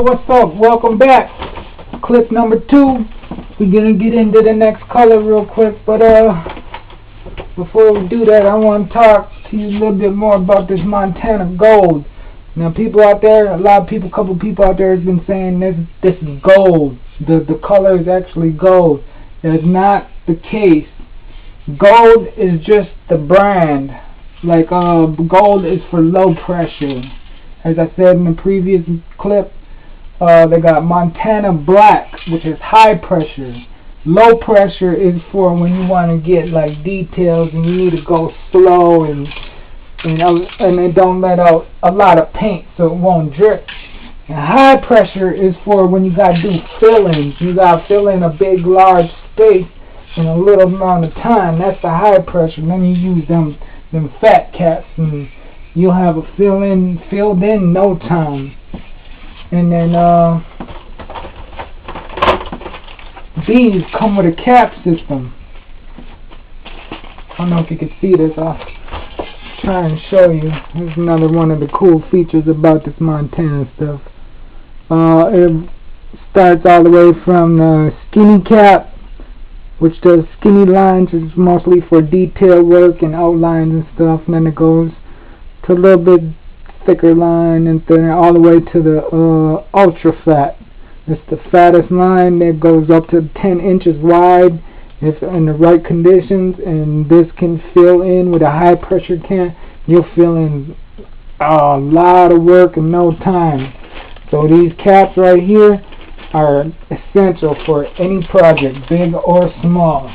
What's up? Welcome back. Clip number 2. We're gonna get into the next color real quick, but before we do that, I want to talk to you a little bit more about this Montana gold. Now, people out there, couple people out there has been saying this is gold. The color is actually gold. That's not the case. Gold is just the brand. Like gold is for low pressure. As I said in the previous clip, they got Montana black, which is high pressure. Low pressure is for when you want to get like details and you need to go slow and it don't let out a lot of paint so it won't drip. And high pressure is for when you got to do fillings. You got to fill in a big large space in a little amount of time. That's the high pressure. Then you use them fat caps and you'll have a filled in no time. And then these come with a cap system. I don't know if you can see this. I'll try and show you. Here's another one of the cool features about this Montana stuff. It starts all the way from the skinny cap, which does skinny lines. It's mostly for detail work and outlines and stuff. And then it goes to a little bit thicker line, and then all the way to the ultra fat. It's the fattest line that goes up to 10 inches wide if in the right conditions, and this can fill in with a high pressure can. You'll fill in a lot of work in no time. So these caps right here are essential for any project, big or small.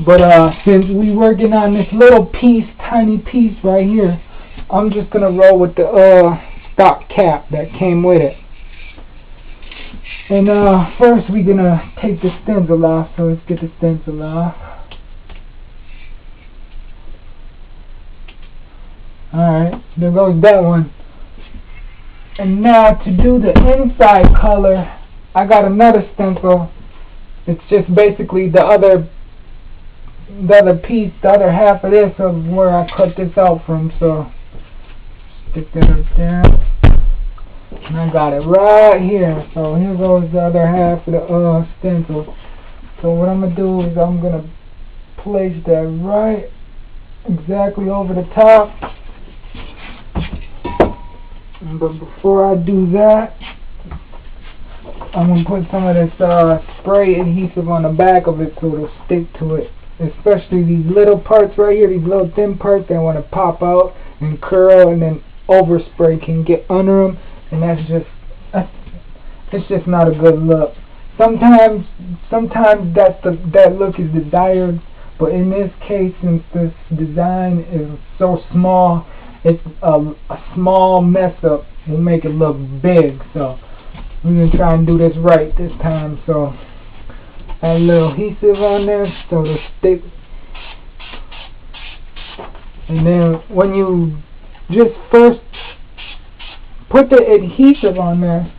But since we're working on this little piece, tiny piece right here, I'm just gonna roll with the stock cap that came with it. And first we're gonna take the stencil off. So let's get the stencil off. Alright, there goes that one. And now to do the inside color, I got another stencil. It's just basically the other piece, the other half of this of where I cut this out from. So stick that up there. And I got it right here. So here goes the other half of the stencil. So what I'm going to do is I'm going to place that right exactly over the top. But before I do that, I'm going to put some of this spray adhesive on the back of it so it'll stick to it. Especially these little parts right here, these little thin parts, they want to pop out and curl, and then overspray can get under them, and it's just not a good look. Sometimes that look is desired, but in this case, since this design is so small, it's a small mess up will make it look big. So we're gonna try and do this right this time. So add a little adhesive on there so it'll stick. And then when you just first put the adhesive on there,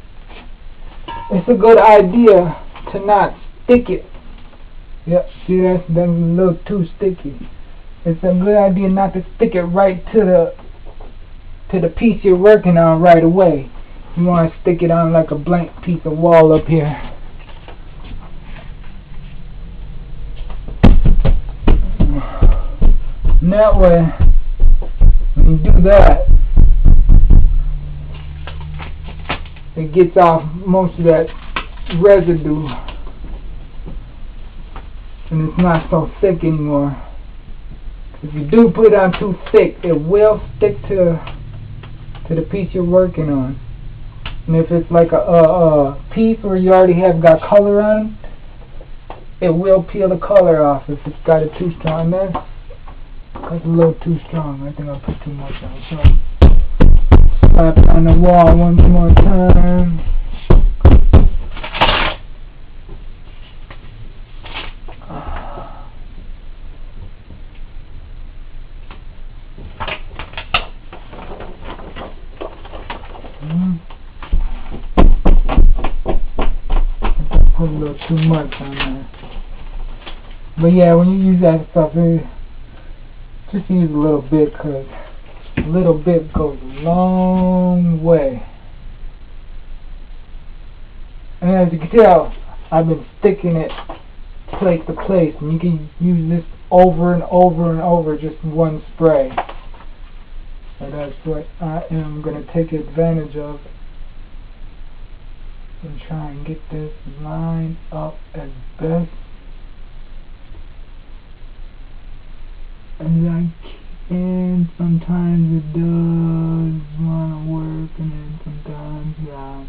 it's a good idea to not stick it. Yep, see that's a little too sticky. It's a good idea not to stick it right to the piece you're working on right away. You want to stick it on like a blank piece of wall up here. And that way, when you do that, it gets off most of that residue, and it's not so thick anymore. If you do put it on too thick, it will stick to the piece you're working on. And if it's like a piece where you already have got color on, it will peel the color off if it's got it too strong. That's a little too strong. I think I put too much on. So slap it on the wall once more time. Put a little too much on there. But yeah, when you use that stuff, just use a little bit, because a little bit goes a long way. And as you can tell, I've been sticking it place to place, and you can use this over and over and over, just one spray. So that's what I am going to take advantage of and try and get this lined up as best as I can. Sometimes it does want to work, and then sometimes, yeah.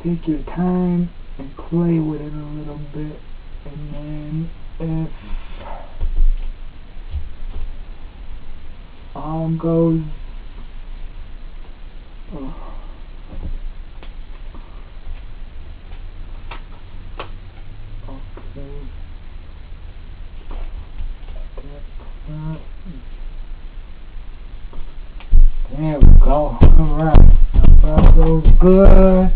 Take your time and play with it a little bit, and then if all goes okay. There we go. Alright. If all goes good,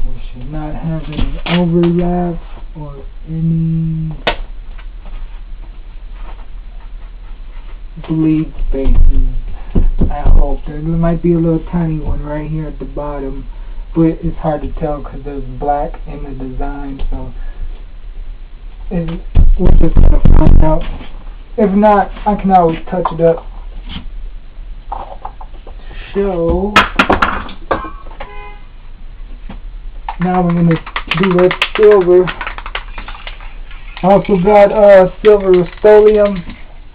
we should not have any overlap or any bleed spaces. I hope. There might be a little tiny one right here at the bottom, but it's hard to tell because there's black in the design, so we're just going to find out. If not, I can always touch it up. So now we're going to do that silver. I also got silver Rust-Oleum.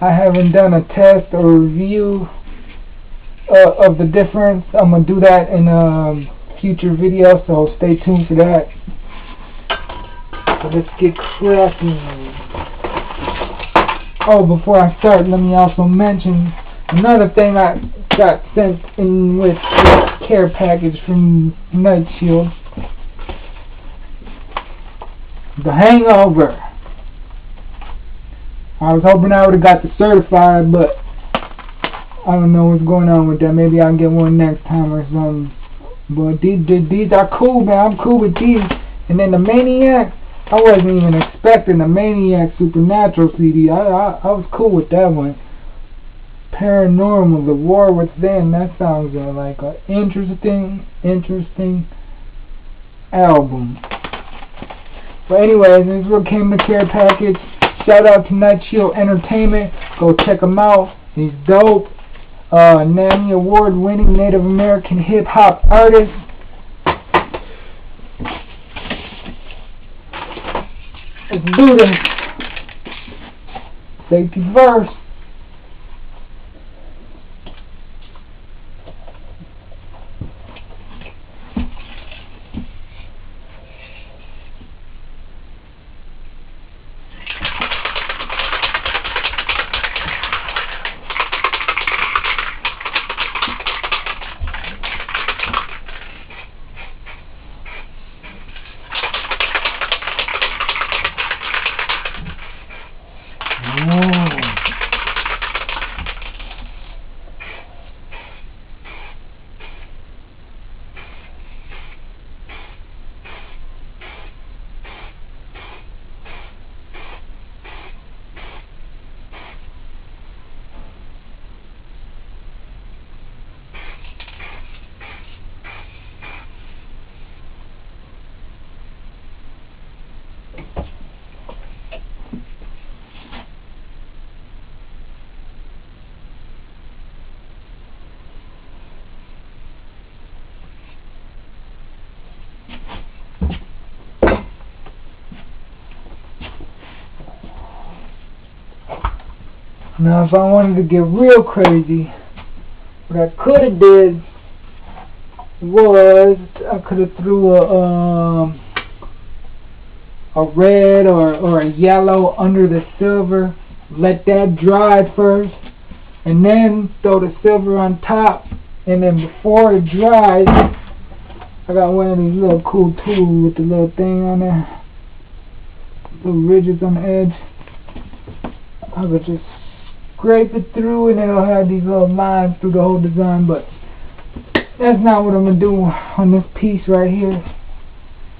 I haven't done a test or review of the difference. I'm going to do that in a future video, so stay tuned for that. So let's get cracking. Oh, before I start, let me also mention another thing I got sent in with this care package from Night Shield. The Hangover. I was hoping I would have got the certified, but I don't know what's going on with that. Maybe I'll get one next time or something. But these are cool, man. I'm cool with these. And then the Maniac, I wasn't even expecting the Maniac Supernatural CD. I was cool with that one. Paranormal, The War Within. That sounds like an interesting album. But anyways, this is what came in the care package. Shout out to Night Shield Entertainment. Go check him out. He's dope. NAMI award-winning Native American hip-hop artist. Let's do this. Safety first. Now, if I wanted to get real crazy, what I could have did was I could have threw a red or a yellow under the silver, let that dry first, and then throw the silver on top, and then before it dries, I got one of these little cool tools with the little thing on there, little ridges on the edge. I could just scrape it through and it'll have these little lines through the whole design, but that's not what I'm going to do on this piece right here.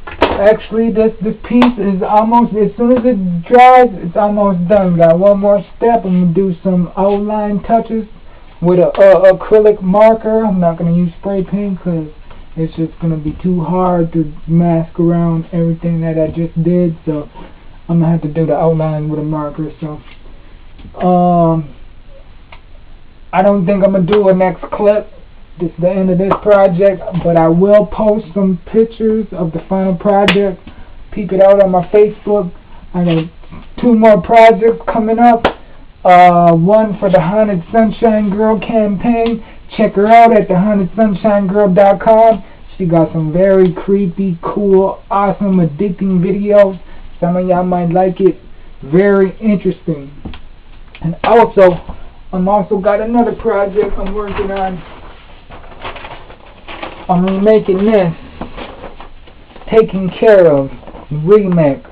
Actually, this piece is almost, as soon as it dries, it's almost done. Got one more step. I'm going to do some outline touches with a acrylic marker. I'm not going to use spray paint because it's just gonna be too hard to mask around everything that I just did, so I'm gonna have to do the outline with a marker. So I don't think I'm gonna do a next clip. This is the end of this project, but I will post some pictures of the final project. Peep it out on my Facebook. I got 2 more projects coming up. One for the Haunted Sunshine Girl campaign. Check her out at thehauntedsunshinegirl.com. She got some very creepy, cool, awesome, addicting videos. Some of y'all might like it. Very interesting. And also, I'm also got another project I'm working on. I'm remaking this. Taken Care Of remake.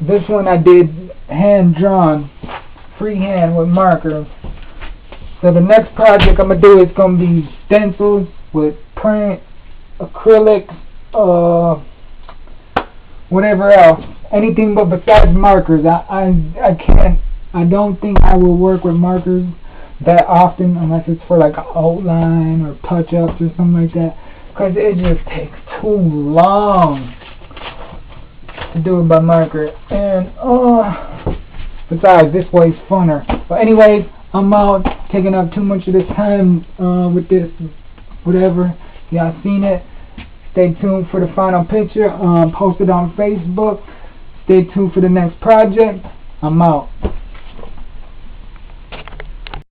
This one I did hand drawn, freehand with markers. So the next project I'm gonna do is gonna be stencils with print, acrylics, whatever else, anything but besides markers. I don't think I will work with markers that often unless it's for like an outline or touch-ups or something like that, because it just takes too long to do it by marker. And besides, this way's funner. But anyways, I'm out, taking up too much of this time with this whatever. Y'all seen it. Stay tuned for the final picture. Posted on Facebook. Stay tuned for the next project. I'm out.